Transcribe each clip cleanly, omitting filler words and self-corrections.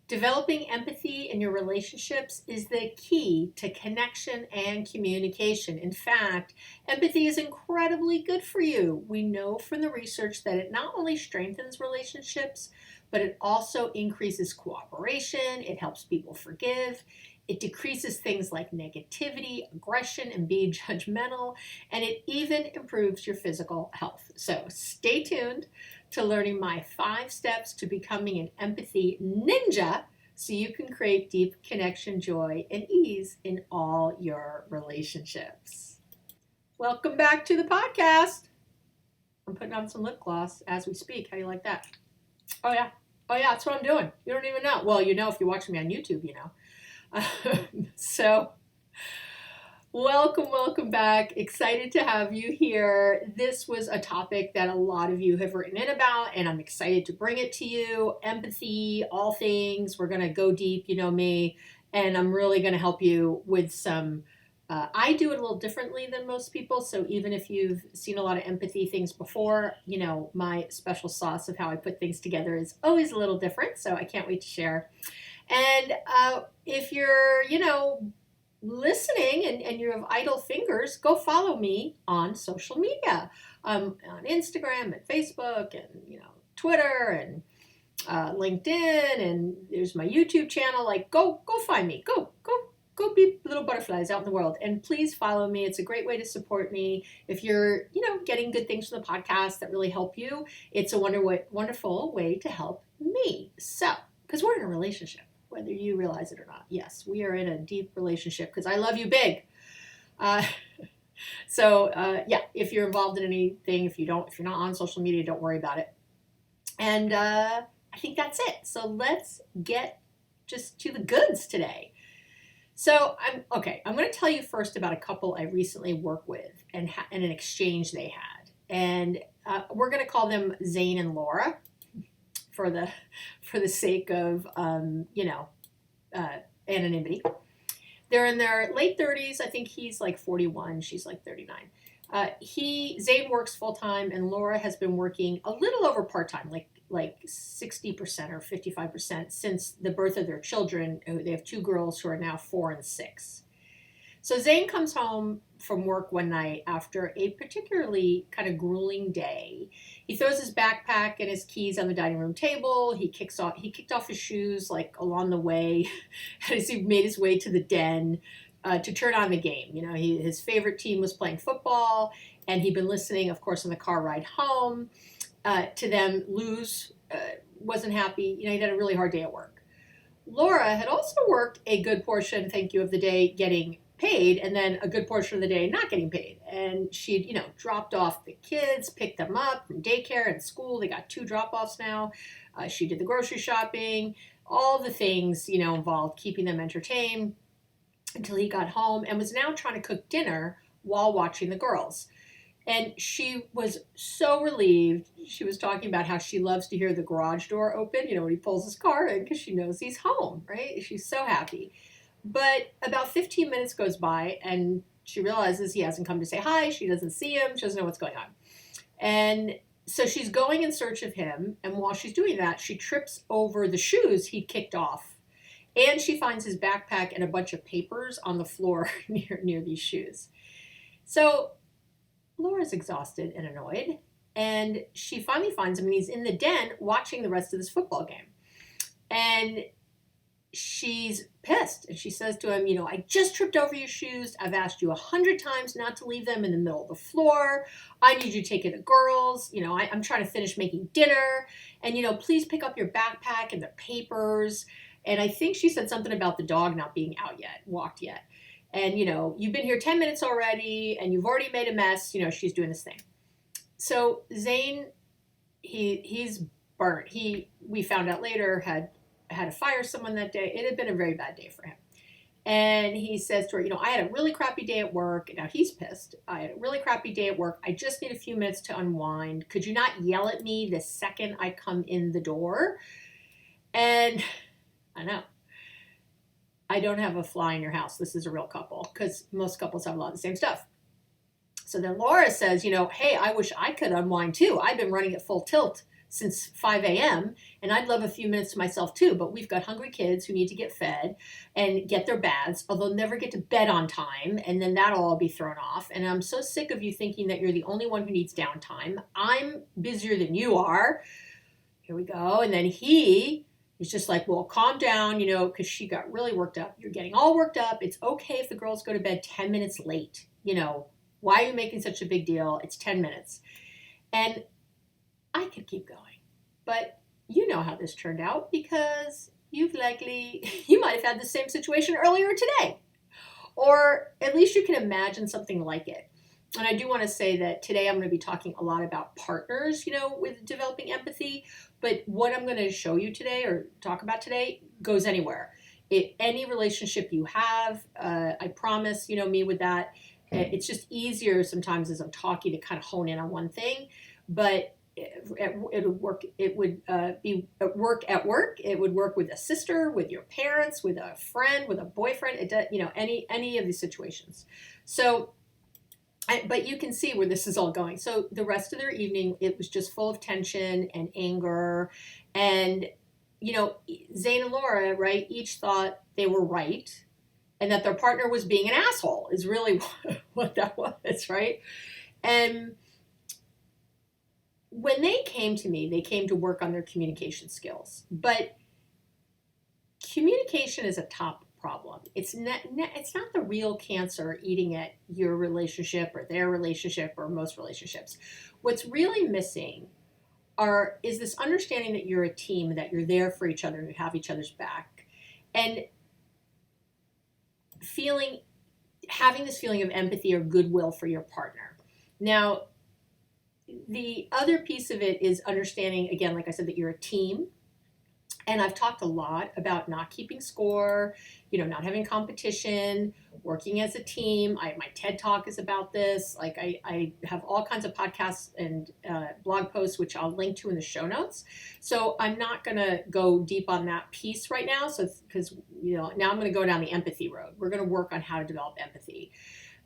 Developing empathy in your relationships is the key to connection and communication. In fact, empathy is incredibly good for you. We know from the research that it not only strengthens relationships, but it also increases cooperation, it helps people forgive, it decreases things like negativity, aggression, and being judgmental, and it even improves your physical health. So stay tuned to learning my 5 steps to becoming an empathy ninja so you can create deep connection, joy, and ease in all your relationships. Welcome back to the podcast. I'm putting on some lip gloss as we speak. How do you like that? Oh, yeah. Oh, yeah, that's what I'm doing. You don't even know. Well, you know if you're watching me on YouTube, you know. So welcome back. Excited to have you here. This was a topic that a lot of you have written in about, and I'm excited to bring it to you. Empathy, all things. We're going to go deep, you know me, and I'm really going to help you with some. I do it a little differently than most people, so even if you've seen a lot of empathy things before, you know, my special sauce of how I put things together is always a little different, so I can't wait to share. And if you're, you know, listening and you have idle fingers, go follow me on social media, on Instagram and Facebook and, you know, Twitter and LinkedIn, and there's my YouTube channel. Like, go find me. Go be little butterflies out in the world, and please follow me. It's a great way to support me. If you're, you know, getting good things from the podcast that really help you, it's a wonderful way to help me. So, because we're in a relationship, whether you realize it or not. Yes, we are in a deep relationship because I love you big. Yeah, if you're involved in anything, if you're not on social media, don't worry about it. And I think that's it. So let's get just to the goods today. So I'm going to tell you first about a couple I recently worked with and an exchange they had. And we're going to call them Zane and Laura for the sake of, anonymity. They're in their late 30s. I think he's like 41. She's like 39. Zane works full time, and Laura has been working a little over part time, like 60% or 55% since the birth of their children. They have 2 girls who are now 4 and 6. So Zane comes home from work one night after a particularly kind of grueling day. He throws his backpack and his keys on the dining room table. He kicked off his shoes like along the way as he made his way to the den to turn on the game. You know, his favorite team was playing football, and he'd been listening, of course, on the car ride home to them lose. Wasn't happy. You know, he'd had a really hard day at work. Laura had also worked a good portion, thank you, of the day getting paid, and then a good portion of the day not getting paid. And she'd, you know, dropped off the kids, picked them up from daycare and school. They got 2 drop-offs now. She did the grocery shopping, all the things, you know, involved keeping them entertained until he got home, and was now trying to cook dinner while watching the girls. And she was so relieved. She was talking about how she loves to hear the garage door open, you know, when he pulls his car in, because she knows he's home, right? She's so happy. But about 15 minutes goes by, and she realizes he hasn't come to say hi. She doesn't see him. She doesn't know what's going on. And so she's going in search of him, and while she's doing that, she trips over the shoes he'd kicked off. And she finds his backpack and a bunch of papers on the floor near these shoes. So Laura's exhausted and annoyed, and she finally finds him, and he's in the den watching the rest of this football game. And she's pissed, and she says to him, you know, I just tripped over your shoes. I've asked you 100 times not to leave them in the middle of the floor. I need you to take it to girls. You know, I'm trying to finish making dinner, and, you know, please pick up your backpack and the papers. And I think she said something about the dog not being walked yet. And, you know, you've been here 10 minutes already, and you've already made a mess. You know, she's doing this thing. So Zane, he's burnt. We found out later, had to fire someone that day. It had been a very bad day for him. And he says to her, you know, I had a really crappy day at work. Now he's pissed. I had a really crappy day at work. I just need a few minutes to unwind. Could you not yell at me the second I come in the door? And I know. I don't have a fly in your house. This is a real couple, because most couples have a lot of the same stuff. So then Laura says, you know, hey, I wish I could unwind too. I've been running at full tilt since 5 a.m. and I'd love a few minutes to myself too, but we've got hungry kids who need to get fed and get their baths, or they'll never get to bed on time, and then that'll all be thrown off. And I'm so sick of you thinking that you're the only one who needs downtime. I'm busier than you are. Here we go. And then he is just like, well, calm down, because she got really worked up. You're getting all worked up. It's okay if the girls go to bed 10 minutes late. Why are you making such a big deal? It's 10 minutes. And I could keep going, but you know how this turned out, because you might have had the same situation earlier today, or at least you can imagine something like it. And I do want to say that today I'm going to be talking a lot about partners, with developing empathy, but what I'm going to show you today or talk about today goes anywhere. Any relationship you have, I promise, me with that. It's just easier sometimes as I'm talking to kind of hone in on one thing, but it would work. It would be at work. It would work with a sister, with your parents, with a friend, with a boyfriend. It does, any of these situations. So, but you can see where this is all going. So the rest of their evening, it was just full of tension and anger, and Zane and Laura, right, each thought they were right, and that their partner was being an asshole is really what that was, right? And when they came to me, they came to work on their communication skills. But communication is a top problem. It's not the real cancer eating at your relationship or their relationship or most relationships. What's really missing is this understanding that you're a team, that you're there for each other, and you have each other's back, and having this feeling of empathy or goodwill for your partner. Now, the other piece of it is understanding, again, like I said, that you're a team. And I've talked a lot about not keeping score, not having competition, working as a team. My TED Talk is about this. Like I have all kinds of podcasts and blog posts, which I'll link to in the show notes. So I'm not going to go deep on that piece right now. So because, now I'm going to go down the empathy road. We're going to work on how to develop empathy.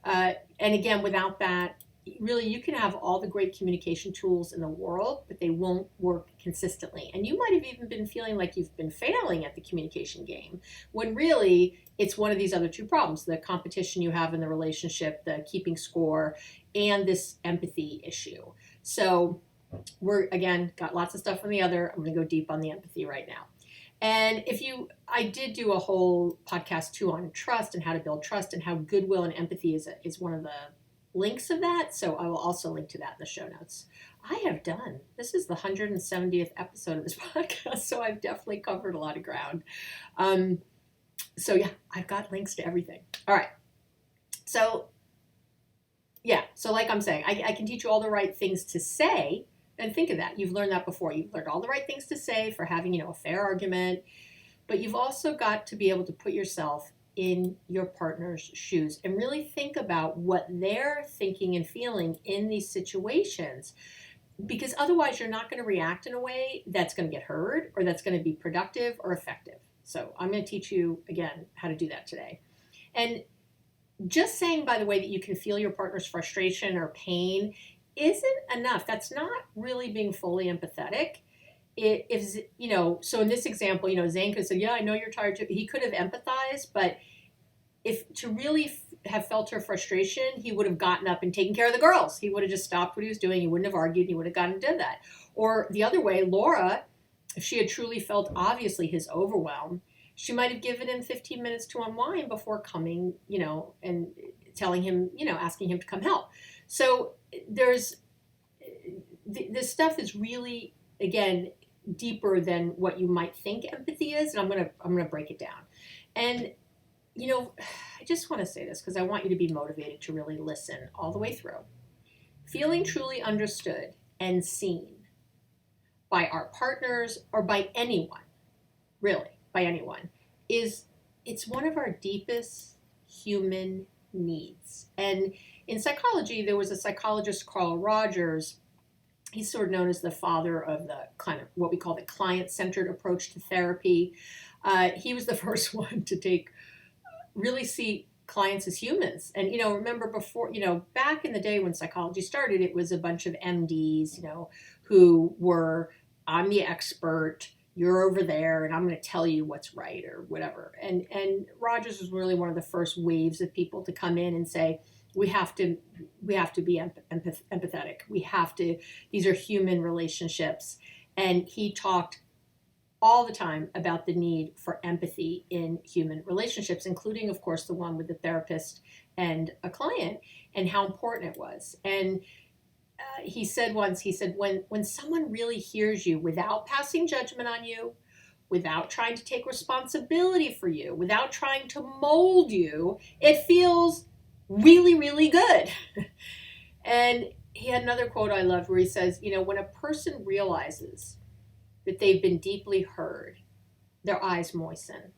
And again, without that, really, you can have all the great communication tools in the world, but they won't work consistently. And you might have even been feeling like you've been failing at the communication game, when really it's one of these other two problems: the competition you have in the relationship, the keeping score, and this empathy issue. So we're, again, got lots of stuff on the other. I'm going to go deep on the empathy right now. And I did do a whole podcast too on trust and how to build trust, and how goodwill and empathy is one of the links of that. So I will also link to that in the show notes. This is the 170th episode of this podcast, so I've definitely covered a lot of ground. So yeah, I've got links to everything. All right. So yeah, so like I'm saying, I can teach you all the right things to say, and think of that. You've learned that before. You've learned all the right things to say for having, a fair argument, but you've also got to be able to put yourself in your partner's shoes and really think about what they're thinking and feeling in these situations, because otherwise you're not going to react in a way that's going to get heard or that's going to be productive or effective. So I'm going to teach you, again, how to do that today. And just saying, by the way, that you can feel your partner's frustration or pain isn't enough. That's not really being fully empathetic. So in this example, Zane could say, yeah, I know you're tired too. He could have empathized, but if to really have felt her frustration, he would have gotten up and taken care of the girls. He would have just stopped what he was doing. He wouldn't have argued. He would have gone and done that. Or the other way, Laura, if she had truly felt, obviously, his overwhelm, she might have given him 15 minutes to unwind before coming, and telling him, asking him to come help. So this stuff is really, again, deeper than what you might think empathy is, and I'm gonna break it down. And I just want to say this because I want you to be motivated to really listen all the way through. Feeling truly understood and seen by our partners, or by anyone, really, by anyone, it's one of our deepest human needs. And in psychology, there was a psychologist, Carl Rogers. He's sort of known as the father of the kind of what we call the client-centered approach to therapy. He was the first one to really see clients as humans. And, remember before, back in the day when psychology started, it was a bunch of MDs, who were I'm the expert, you're over there, and I'm going to tell you what's right or whatever. And Rogers was really one of the first waves of people to come in and say, we have to be empathetic. We have to, these are human relationships. And he talked all the time about the need for empathy in human relationships, including, of course, the one with the therapist and a client, and how important it was. And he said once, he said, when someone really hears you without passing judgment on you, without trying to take responsibility for you, without trying to mold you, it feels really, really good. And he had another quote I loved where he says, you know, when a person realizes that they've been deeply heard, their eyes moisten.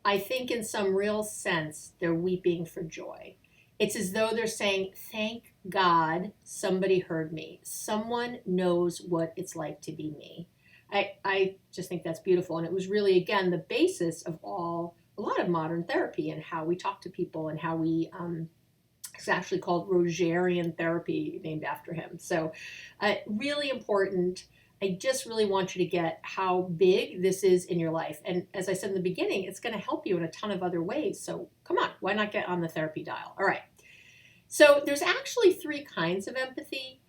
I think in some real sense, they're weeping for joy. It's as though they're saying, thank God somebody heard me. Someone knows what it's like to be me. I just think that's beautiful. And it was really, again, the basis of a lot of modern therapy and how we talk to people and how we, it's actually called Rogerian therapy, named after him. So really important. I just really want you to get how big this is in your life. And as I said in the beginning, it's going to help you in a ton of other ways. So come on, why not get on the therapy dial? All right. So there's actually 3 kinds of empathy.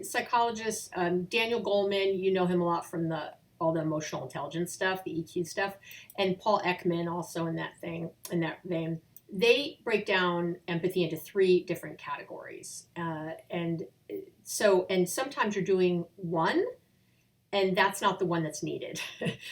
Psychologist Daniel Goleman, you know him a lot from all the emotional intelligence stuff, the EQ stuff, and Paul Ekman also in that vein. They break down empathy into 3 different categories, and sometimes you're doing one, and that's not the one that's needed.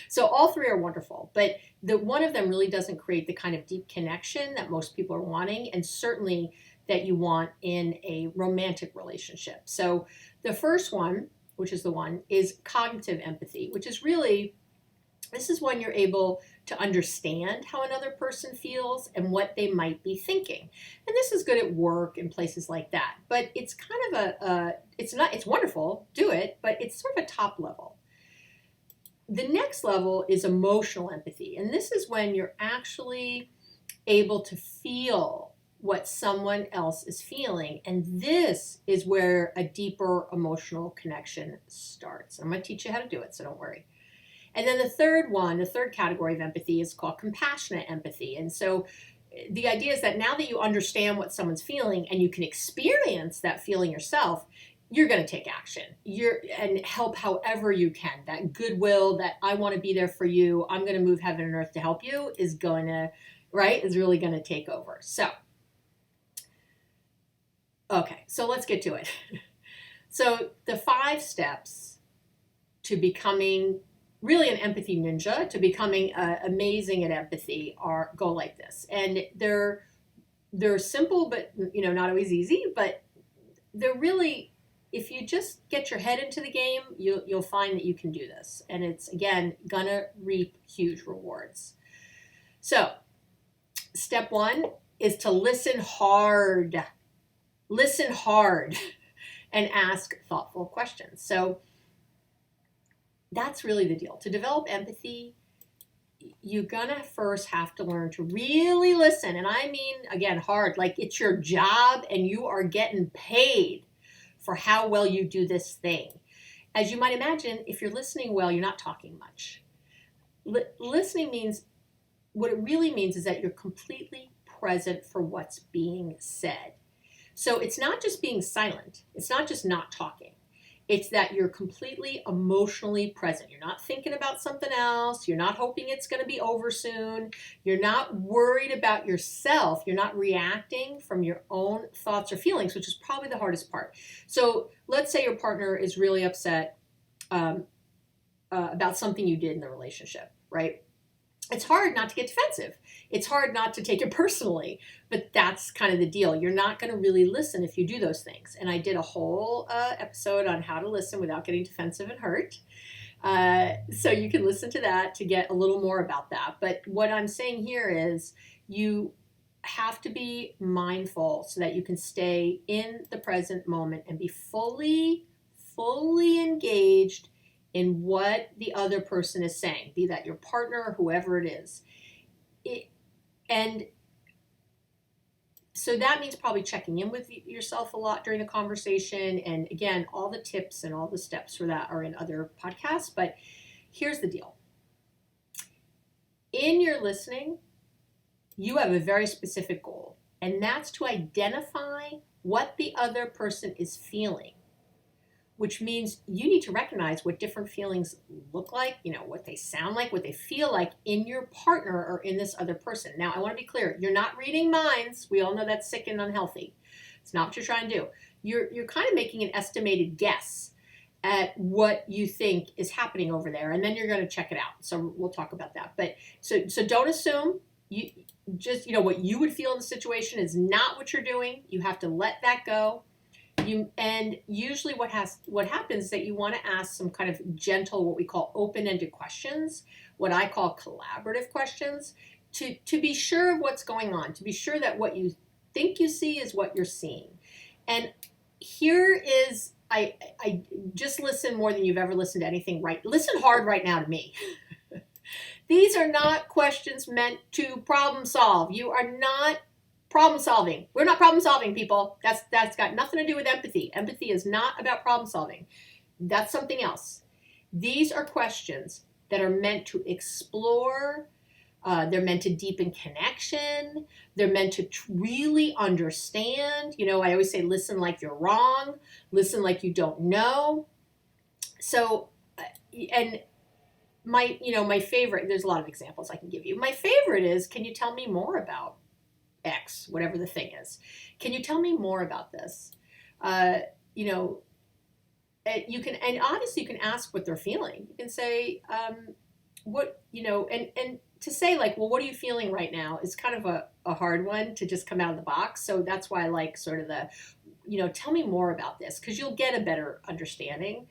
So all 3 are wonderful, but one of them really doesn't create the kind of deep connection that most people are wanting, and certainly that you want in a romantic relationship. So the first one, which is the one, is cognitive empathy, which is really, this is when you're able to understand how another person feels and what they might be thinking. And this is good at work and places like that. But it's kind of it's wonderful, do it, but it's sort of a top level. The next level is emotional empathy. And this is when you're actually able to feel what someone else is feeling. And this is where a deeper emotional connection starts. I'm going to teach you how to do it, so don't worry. And then the third category of empathy is called compassionate empathy. And so the idea is that now that you understand what someone's feeling and you can experience that feeling yourself, you're going to take action. And help however you can. That goodwill, that I want to be there for you, I'm going to move heaven and earth to help you, is really going to take over. So, okay, so let's get to it. So the 5 steps to becoming really an empathy ninja, to becoming amazing at empathy, go like this. And they're simple, but not always easy, but they're really, if you just get your head into the game, you'll find that you can do this. And it's, again, gonna reap huge rewards. So step 1 is to listen hard and ask thoughtful questions. So that's really the deal. To develop empathy, you're gonna first have to learn to really listen. And I mean, again, hard, like it's your job and you are getting paid for how well you do this thing. As you might imagine, if you're listening well, you're not talking much. Listening means, what it really means is that you're completely present for what's being said. So it's not just being silent. It's not just not talking. It's that you're completely emotionally present. You're not thinking about something else. You're not hoping it's going to be over soon. You're not worried about yourself. You're not reacting from your own thoughts or feelings, which is probably the hardest part. So let's say your partner is really upset about something you did in the relationship, right? It's hard not to get defensive. It's hard not to take it personally, but that's kind of the deal. You're not going to really listen if you do those things. And I did a whole episode on how to listen without getting defensive and hurt. So you can listen to that to get a little more about that. But what I'm saying here is you have to be mindful so that you can stay in the present moment and be fully engaged in what the other person is saying, be that your partner or whoever it is. And So that means probably checking in with yourself a lot during the conversation. And again, all the tips and all the steps for that are in other podcasts. But here's the deal. In your listening, you have a very specific goal, and that's to identify what the other person is feeling, which means you need to recognize what different feelings look like, what they sound like, what they feel like in your partner or in this other person. Now, I want to be clear. You're not reading minds. We all know that's sick and unhealthy. It's not what you're trying to do. You're kind of making an estimated guess at what you think is happening over there, and then you're going to check it out. So we'll talk about that. But so don't assume you just, what you would feel in the situation is not what you're doing. You have to let that go. And usually what happens is that you want to ask some kind of gentle, what we call open-ended questions, what I call collaborative questions, to be sure of what's going on, to be sure that what you think you see is what you're seeing. And here is, I just listen more than you've ever listened to anything, right? Listen hard right now to me. These are not questions meant to problem solve. You are not problem solving. We're not problem solving, people. That's got nothing to do with empathy. Empathy is not about problem solving. That's something else. These are questions that are meant to explore. They're meant to deepen connection. They're meant to really understand. I always say, listen like you're wrong. Listen like you don't know. So, and my favorite, there's a lot of examples I can give you. My favorite is, can you tell me more about X, whatever the thing is? Can you tell me more about this? You can, and honestly, you can ask what they're feeling. You can say, and to say like, well, what are you feeling right now is kind of a hard one to just come out of the box. So that's why I like sort of the, tell me more about this, because you'll get a better understanding.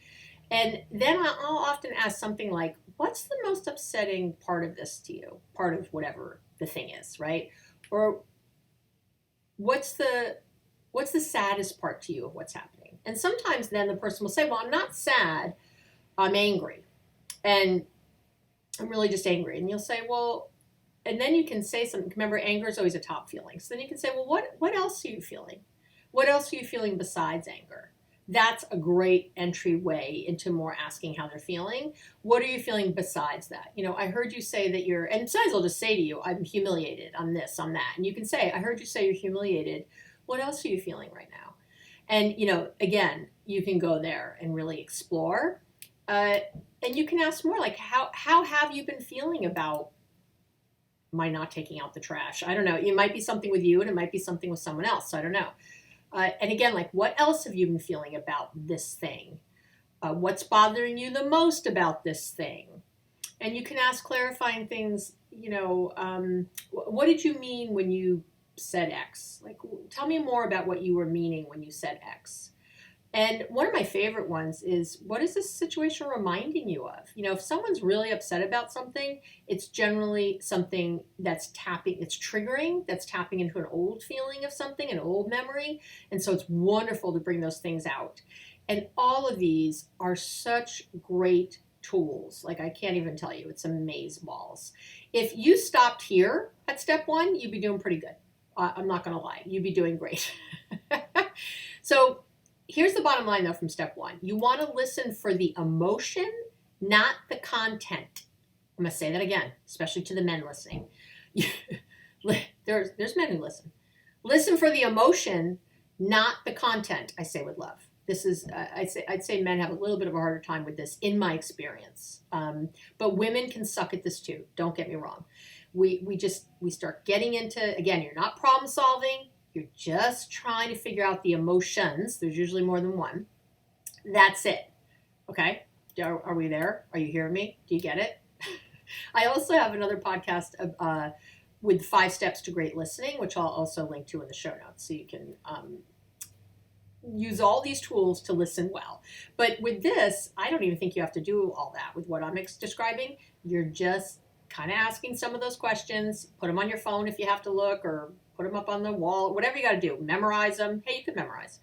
And then I'll often ask something like, what's the most upsetting part of this to you? Part of whatever the thing is, right? Or what's the saddest part to you of what's happening? And sometimes then the person will say, well, I'm not sad, I'm angry. And I'm really just angry. And you'll say, well, and then you can say something. Remember, anger is always a top feeling. So then you can say, well, what else are you feeling? What else are you feeling besides anger? That's a great entryway into more asking how they're feeling. What are you feeling besides that? I heard you say that and sometimes I'll just say to you, I'm humiliated, I'm this, I'm that. And you can say, I heard you say you're humiliated. What else are you feeling right now? And, again, you can go there and really explore. And you can ask more like, how have you been feeling about my not taking out the trash? I don't know. It might be something with you and it might be something with someone else. So I don't know. And again, like, what else have you been feeling about this thing? What's bothering you the most about this thing? And you can ask clarifying things, what did you mean when you said X? Like, tell me more about what you were meaning when you said X. And one of my favorite ones is, what is this situation reminding you of? If someone's really upset about something, it's generally something that's triggering, that's tapping into an old feeling of something, an old memory. And so it's wonderful to bring those things out. And all of these are such great tools. Like, I can't even tell you, it's amazeballs. If you stopped here at step 1, you'd be doing pretty good. I'm not going to lie. You'd be doing great. So here's the bottom line, though, from step 1. You want to listen for the emotion, not the content. I'm going to say that again, especially to the men listening. There's men who listen. Listen for the emotion, not the content, I say with love. This is, I'd say men have a little bit of a harder time with this in my experience. But women can suck at this too. Don't get me wrong. We start getting into, again, you're not problem solving. You're just trying to figure out the emotions. There's usually more than one. That's it. Okay? Are we there? Are you hearing me? Do you get it? I also have another podcast with 5 steps to great listening, which I'll also link to in the show notes. So you can use all these tools to listen well. But with this, I don't even think you have to do all that with what I'm describing. You're just kind of asking some of those questions. Put them on your phone if you have to look, or put them up on the wall, whatever you got to do. Memorize them. Hey, you could memorize.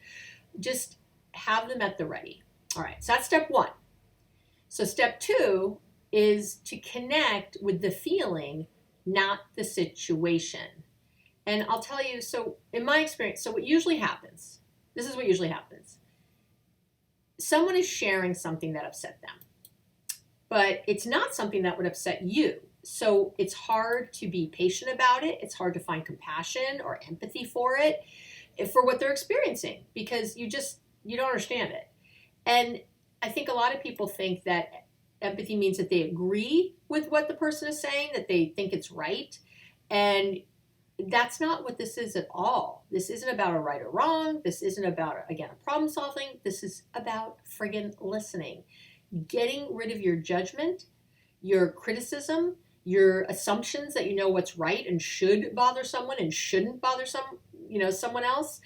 Just have them at the ready. All right, so that's step 1. So step 2 is to connect with the feeling, not the situation. And I'll tell you, so in my experience, so what usually happens, this is what usually happens. Someone is sharing something that upset them, but it's not something that would upset you. So it's hard to be patient about it. It's hard to find compassion or empathy for it, for what they're experiencing, because you don't understand it. And I think a lot of people think that empathy means that they agree with what the person is saying, that they think it's right. And that's not what this is at all. This isn't about a right or wrong. This isn't about, again, a problem solving. This is about friggin' listening. Getting rid of your judgment, your criticism, your assumptions that you know what's right and should bother someone and shouldn't bother someone else.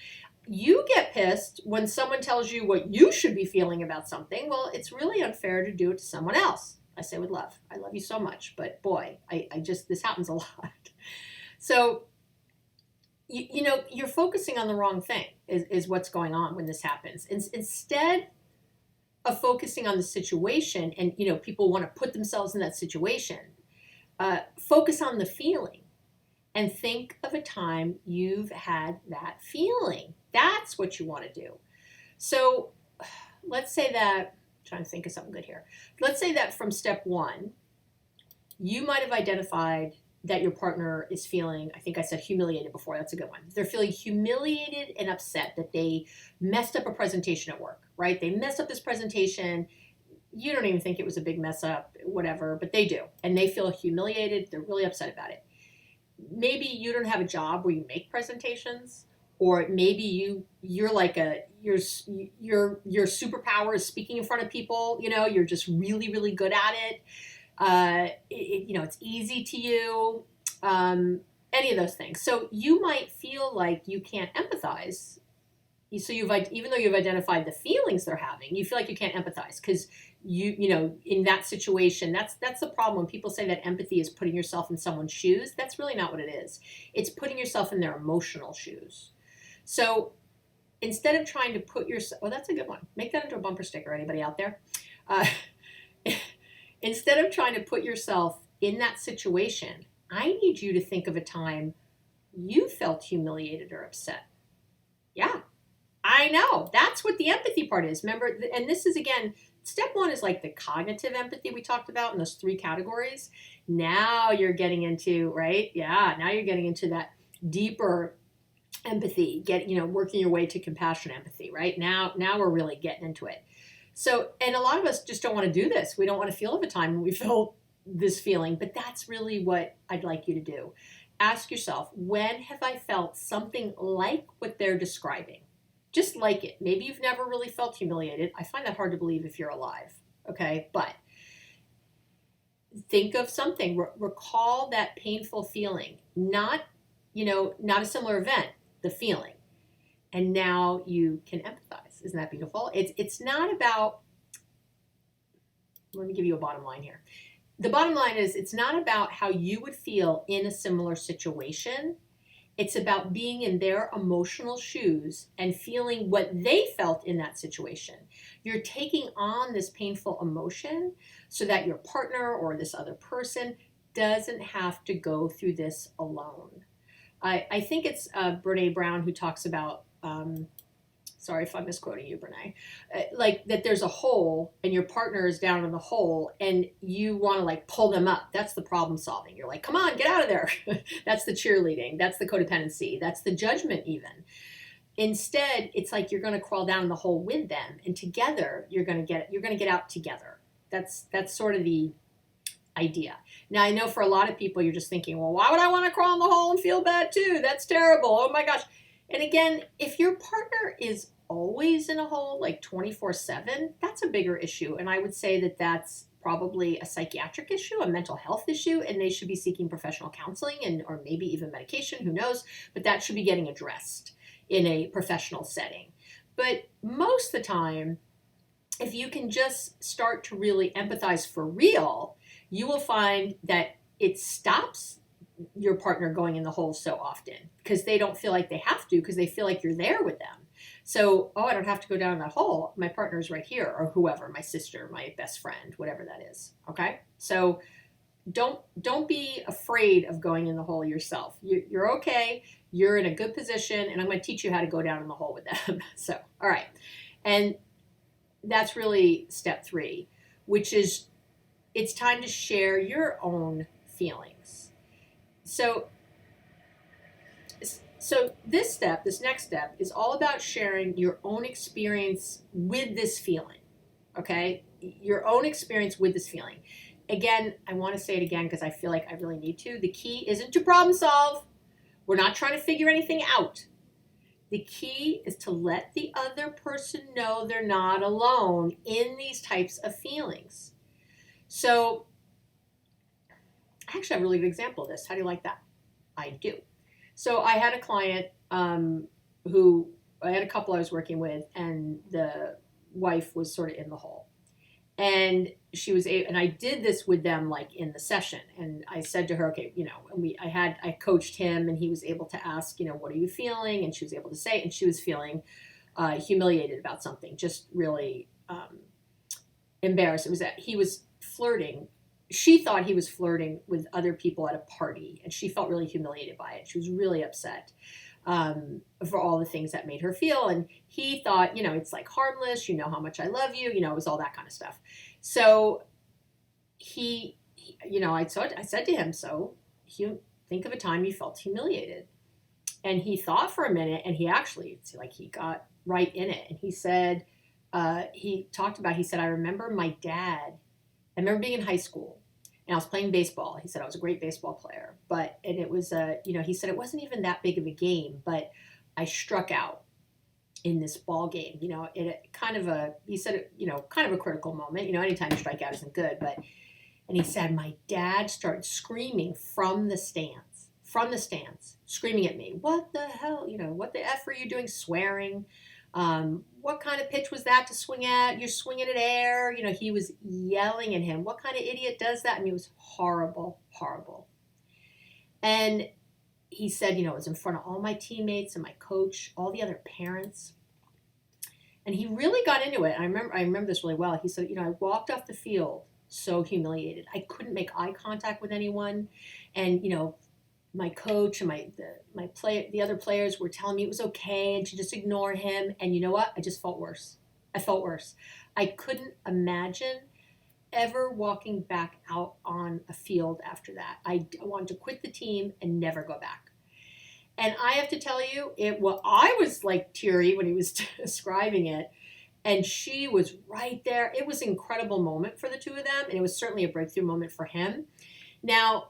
You get pissed when someone tells you what you should be feeling about something. Well, it's really unfair to do it to someone else. I say with love. I love you so much, but boy, this happens a lot. So, you're focusing on the wrong thing is what's going on when this happens. Instead of focusing on the situation, and people want to put themselves in that situation, focus on the feeling and think of a time you've had that feeling. That's what you want to do. So let's say that, I'm trying to think of something good here. Let's say that from step 1, you might have identified that your partner is feeling, I think I said humiliated before, that's a good one. They're feeling humiliated and upset that they messed up a presentation at work, right? They messed up this presentation. You don't even think it was a big mess up, whatever, but they do. And they feel humiliated. They're really upset about it. Maybe you don't have a job where you make presentations, or maybe you're like your superpower is speaking in front of people. You're just really, really good at it. It's easy to you, any of those things. So you might feel like you can't empathize. So even though you've identified the feelings they're having, you feel like you can't empathize because in that situation, that's the problem. When people say that empathy is putting yourself in someone's shoes, that's really not what it is. It's putting yourself in their emotional shoes. So instead of trying to put yourself, oh, that's a good one. Make that into a bumper sticker. Anybody out there? Instead of trying to put yourself in that situation, I need you to think of a time you felt humiliated or upset. Yeah, I know. That's what the empathy part is. Remember, and this is, again, step 1 is like the cognitive empathy we talked about in those 3 categories. Now you're getting into, right? Yeah, now you're getting into that deeper empathy, working your way to compassion empathy, right? Now we're really getting into it. So, and a lot of us just don't want to do this. We don't want to feel of a time when we feel this feeling, but that's really what I'd like you to do. Ask yourself, when have I felt something like what they're describing? Just like it. Maybe you've never really felt humiliated. I find that hard to believe if you're alive. Okay, but think of something. Recall that painful feeling. Not a similar event, the feeling. And now you can empathize. Isn't that beautiful? It's not about, let me give you a bottom line here. The bottom line is, it's not about how you would feel in a similar situation. It's about being in their emotional shoes and feeling what they felt in that situation. You're taking on this painful emotion so that your partner or this other person doesn't have to go through this alone. I think it's Brene Brown who talks about, sorry if I'm misquoting you, Brene, like that there's a hole and your partner is down in the hole and you want to like pull them up. That's the problem solving. You're like, come on, get out of there. That's the cheerleading. That's the codependency. That's the judgment even. Instead, it's like you're going to crawl down in the hole with them, and together you're going to get out together. That's sort of the idea. Now, I know for a lot of people, you're just thinking, well, why would I want to crawl in the hole and feel bad too? That's terrible. Oh my gosh. And again, if your partner is always in a hole, like 24/7, that's a bigger issue. And I would say that that's probably a psychiatric issue, a mental health issue, and they should be seeking professional counseling or maybe even medication, who knows, but that should be getting addressed in a professional setting. But most of the time, if you can just start to really empathize for real, you will find that it stops your partner going in the hole so often because they don't feel like they have to, because they feel like you're there with them. So, I don't have to go down that hole. My partner's right here, or whoever, my sister, my best friend, whatever that is. Okay. So don't be afraid of going in the hole yourself. You're okay. You're in a good position, and I'm going to teach you how to go down in the hole with them. So, all right. And that's really step 3, which is it's time to share your own feelings. So this next step is all about sharing your own experience with this feeling. Okay? Your own experience with this feeling. Again, I want to say it again because I feel like I really need to. The key isn't to problem solve. We're not trying to figure anything out. The key is to let the other person know they're not alone in these types of feelings. So I actually have a really good example of this. How do you like that? I do. So I had a client who I had a couple I was working with, and the wife was sort of in the hole. And she was and I did this with them like in the session. And I said to her, okay, and I coached him, and he was able to ask, what are you feeling? And she was able to say, and she was feeling humiliated about something, just really embarrassed. It was that he was flirting. She thought he was flirting with other people at a party, and she felt really humiliated by it. She was really upset for all the things that made her feel. And he thought, it's like harmless, how much I love you, it was all that kind of stuff. So I said to him, so think of a time you felt humiliated. And he thought for a minute, and he got right in it. And he said, he said, I remember my dad, I remember being in high school, and I was playing baseball. He said I was a great baseball player, and it was, he said it wasn't even that big of a game, but I struck out in this ball game, he said, kind of a critical moment, anytime you strike out isn't good, and he said, my dad started screaming from the stands, screaming at me, what the hell, what the F are you doing, swearing, what kind of pitch was that to swing at? You're swinging at air. He was yelling at him. What kind of idiot does that? I mean, it was horrible, horrible. And he said, it was in front of all my teammates and my coach, all the other parents. And he really got into it. I remember this really well. He said, I walked off the field so humiliated. I couldn't make eye contact with anyone. And, my coach and the other players were telling me it was okay and to just ignore him. And you know what? I just felt worse. I felt worse. I couldn't imagine ever walking back out on a field after that. I wanted to quit the team and never go back. And I have to tell you, I was like teary when he was describing it. And she was right there. It was an incredible moment for the two of them. And it was certainly a breakthrough moment for him. Now,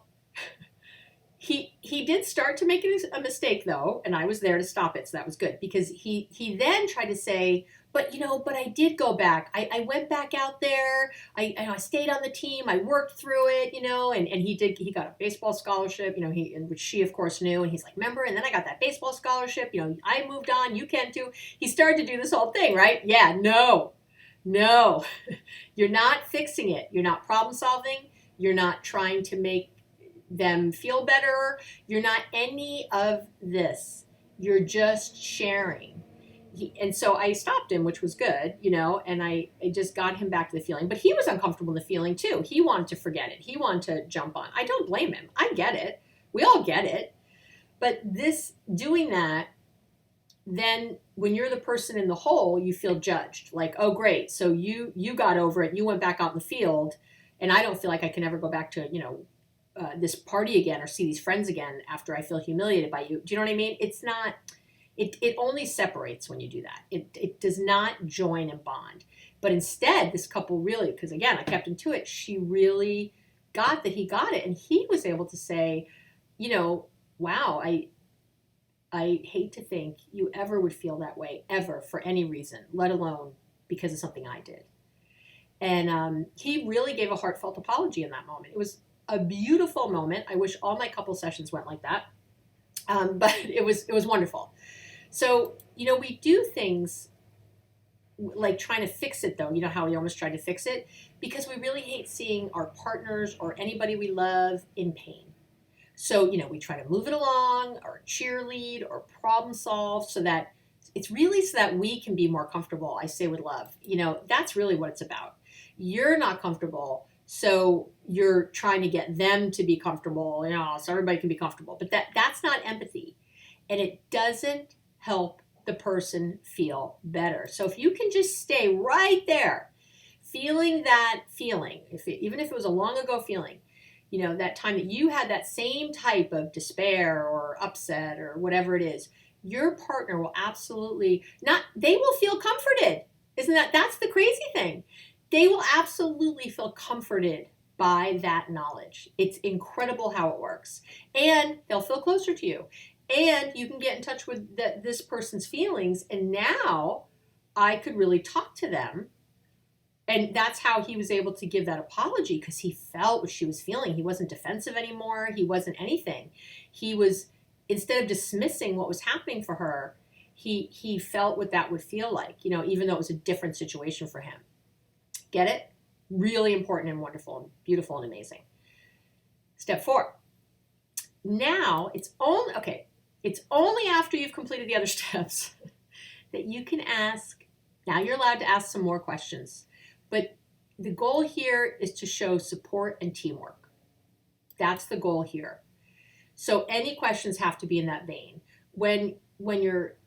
He did start to make a mistake, though, and I was there to stop it, so that was good. Because he then tried to say, but I did go back. I went back out there. I stayed on the team. I worked through it, and he got a baseball scholarship, which she, of course, knew. And he's like, remember? And then I got that baseball scholarship. I moved on. You can too. He started to do this whole thing, right? Yeah, no. You're not fixing it. You're not problem solving. You're not trying to make them feel better. You're not any of this. You're just sharing. And so I stopped him, which was good, and I just got him back to the feeling. But he was uncomfortable in the feeling too. He wanted to forget it. He wanted to jump on. I don't blame him. I get it. We all get it. But doing that, then when you're the person in the hole, you feel judged. Like, oh, great. So you got over it. You went back out in the field, and I don't feel like I can ever go back to, this party again or see these friends again after I feel humiliated by you. Do you know what I mean? It's not, it only separates when you do that. It does not join and bond. But instead, this couple really, because again, I kept him to it, she really got that he got it. And he was able to say, wow, I hate to think you ever would feel that way, ever, for any reason, let alone because of something I did. And he really gave a heartfelt apology in that moment. It was a beautiful moment. I wish all my couple sessions went like that. But it was wonderful. So, we do things like trying to fix it, though. How we almost tried to fix it because we really hate seeing our partners or anybody we love in pain. So, we try to move it along or cheerlead or problem solve so that it's really so that we can be more comfortable. I say with love, that's really what it's about. You're not comfortable. So you're trying to get them to be comfortable, so everybody can be comfortable. But that's not empathy. and it doesn't help the person feel better. So if you can just stay right there, feeling that feeling, even if it was a long ago feeling, you know, that time that you had that same type of despair or upset or whatever it is, your partner will absolutely not, they will feel comforted. Isn't that's the crazy thing. They will absolutely feel comforted by that knowledge. It's incredible how it works. And they'll feel closer to you. And you can get in touch with this person's feelings. And now I could really talk to them. And that's how he was able to give that apology, because he felt what she was feeling. He wasn't defensive anymore. He wasn't anything. He was, instead of dismissing what was happening for her, he felt what that would feel like, you know, even though it was a different situation for him. Get it? Really important and wonderful and beautiful and amazing. Step 4. Now it's only after you've completed the other steps that you can ask. Now you're allowed to ask some more questions, but the goal here is to show support and teamwork. That's the goal here. So any questions have to be in that vein. When you're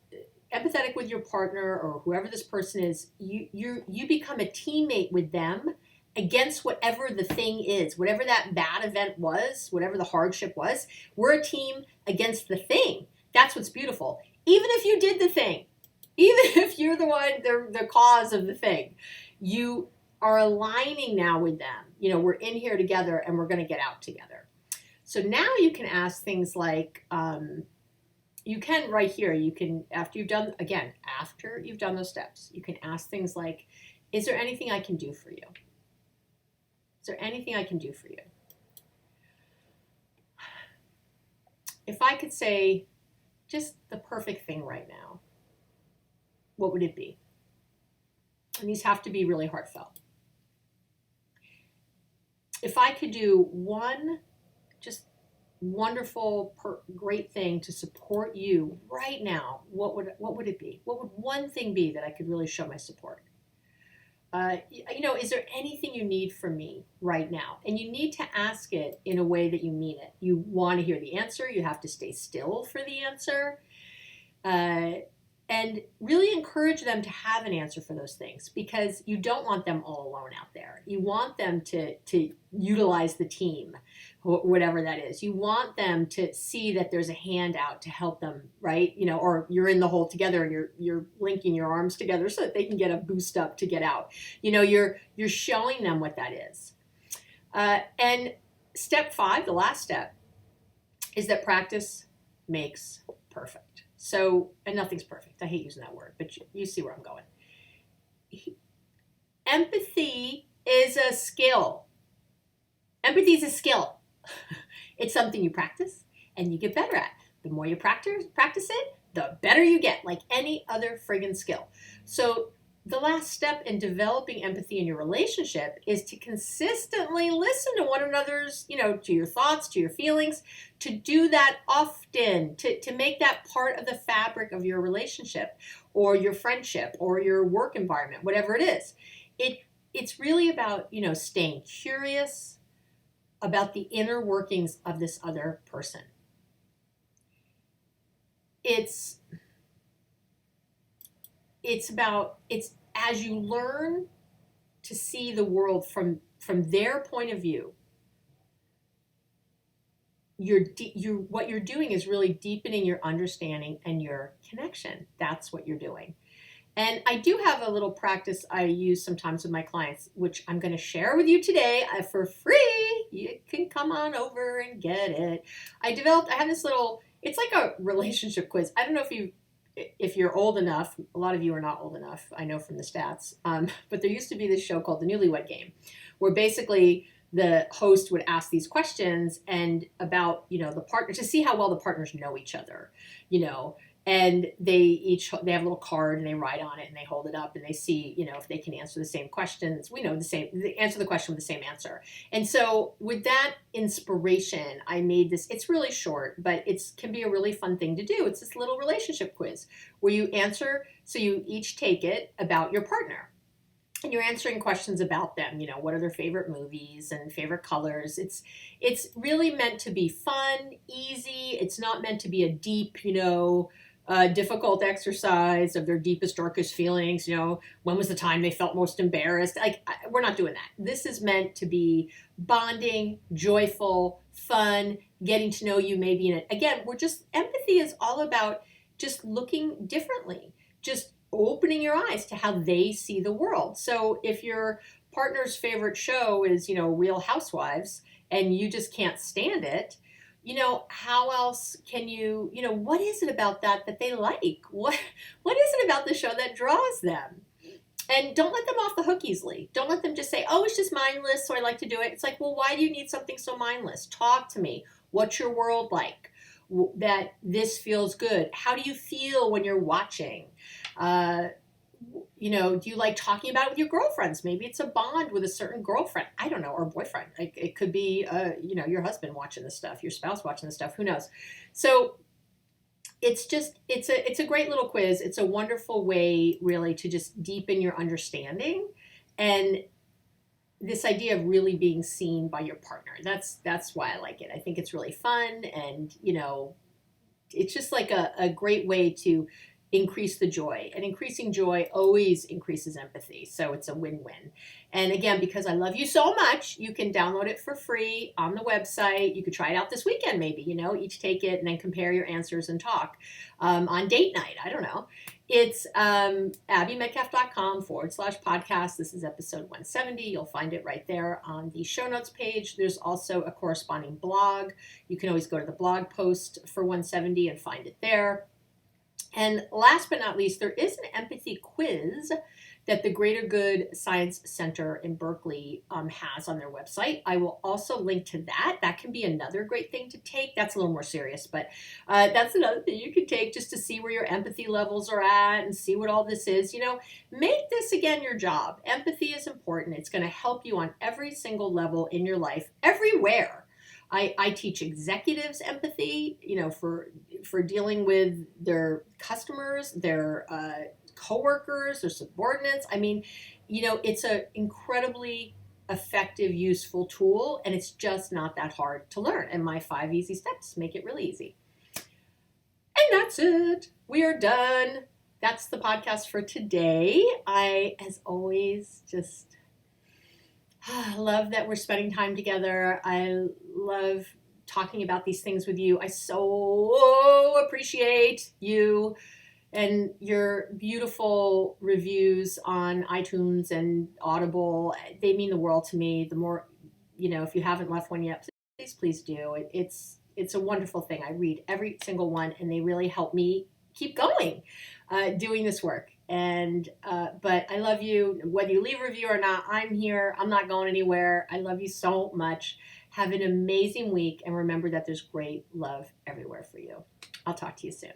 empathetic with your partner or whoever this person is, you become a teammate with them against whatever the thing is, whatever that bad event was, whatever the hardship was. We're a team against the thing. That's what's beautiful. Even if you did the thing, even if you're the one, the cause of the thing, you are aligning now with them. You know, we're in here together and we're going to get out together. So now you can ask things like, you can right here, you can, after you've done those steps, you can ask things like, is there anything I can do for you? Is there anything I can do for you? If I could say just the perfect thing right now, what would it be? And these have to be really heartfelt. If I could do one just wonderful, great thing to support you right now, what would it be? What would one thing be that I could really show my support? You know, is there anything you need from me right now? And you need to ask it in a way that you mean it. You want to hear the answer. You have to stay still for the answer. And really encourage them to have an answer for those things, because you don't want them all alone out there. You want them to utilize the team, whatever that is. You want them to see that there's a hand out to help them, right? You know, or you're in the hole together and you're linking your arms together so that they can get a boost up to get out. You know, you're showing them what that is. And step 5, the last step, is that practice makes perfect. So, and nothing's perfect. I hate using that word, but you see where I'm going. Empathy is a skill. Empathy is a skill. It's something you practice and you get better at. The more you practice it, the better you get, like any other friggin' skill. So the last step in developing empathy in your relationship is to consistently listen to one another's, you know, to your thoughts, to your feelings, to do that often, to make that part of the fabric of your relationship or your friendship or your work environment, whatever it is. It's really about, you know, staying curious about the inner workings of this other person. It's as you learn to see the world from their point of view, what you're doing is really deepening your understanding and your connection. That's what you're doing. And I do have a little practice I use sometimes with my clients, which I'm going to share with you today for free. You can come on over and get it. I have this little, it's like a relationship quiz. I don't know if you're old enough. A lot of you are not old enough, I know from the stats. But there used to be this show called The Newlywed Game, where basically the host would ask these questions and about, you know, the partner, to see how well the partners know each other, you know. And they have a little card and they write on it and they hold it up and they see, you know, if they can answer the same questions. We know they answer the question with the same answer. And so with that inspiration, I made this. It's really short, but it can be a really fun thing to do. It's this little relationship quiz where you answer. So you each take it about your partner. and you're answering questions about them. What are their favorite movies and favorite colors. It's really meant to be fun, easy. It's not meant to be a deep, difficult exercise of their deepest, darkest feelings. When was the time they felt most embarrassed? We're not doing that. This is meant to be bonding, joyful, fun, getting to know you maybe in it. Again, empathy is all about just looking differently, just opening your eyes to how they see the world. So if your partner's favorite show is, Real Housewives, and you just can't stand it, how else can you, what is it about that they like? What is it about the show that draws them? And don't let them off the hook easily. Don't let them just say, oh, it's just mindless, so I like to do it. It's like, well, why do you need something so mindless? Talk to me. What's your world like? That this feels good. How do you feel when you're watching? Do you like talking about it with your girlfriends? Maybe it's a bond with a certain girlfriend. I don't know, or boyfriend. It could be, your husband watching this stuff, your spouse watching this stuff. Who knows? So it's a great little quiz. It's a wonderful way, really, to just deepen your understanding, and this idea of really being seen by your partner. That's why I like it. I think it's really fun, and it's just like a great way to increase the joy. And increasing joy always increases empathy. So it's a win-win. And again, because I love you so much, you can download it for free on the website. You could try it out this weekend, maybe, each take it and then compare your answers and talk on date night. I don't know. It's abbymedcalf.com/podcast. This is episode 170. You'll find it right there on the show notes page. There's also a corresponding blog. You can always go to the blog post for 170 and find it there. And last but not least, there is an empathy quiz that the Greater Good Science Center in Berkeley has on their website. I will also link to that. That can be another great thing to take. That's a little more serious, but that's another thing you can take just to see where your empathy levels are at and see what all this is. Make this, again, your job. Empathy is important. It's going to help you on every single level in your life, everywhere. I teach executives empathy, for dealing with their customers, their coworkers, their subordinates. It's an incredibly effective, useful tool, and it's just not that hard to learn. And my 5 easy steps make it really easy. And that's it. We are done. That's the podcast for today. I, as always, just love that we're spending time together. I love talking about these things with you. I so appreciate you and your beautiful reviews on iTunes and Audible. They mean the world to me. The more, if you haven't left one yet, please do. It's a wonderful thing. I read every single one, and they really help me keep going doing this work. And but I love you. Whether you leave a review or not, I'm here. I'm not going anywhere. I love you so much. Have an amazing week, and remember that there's great love everywhere for you. I'll talk to you soon.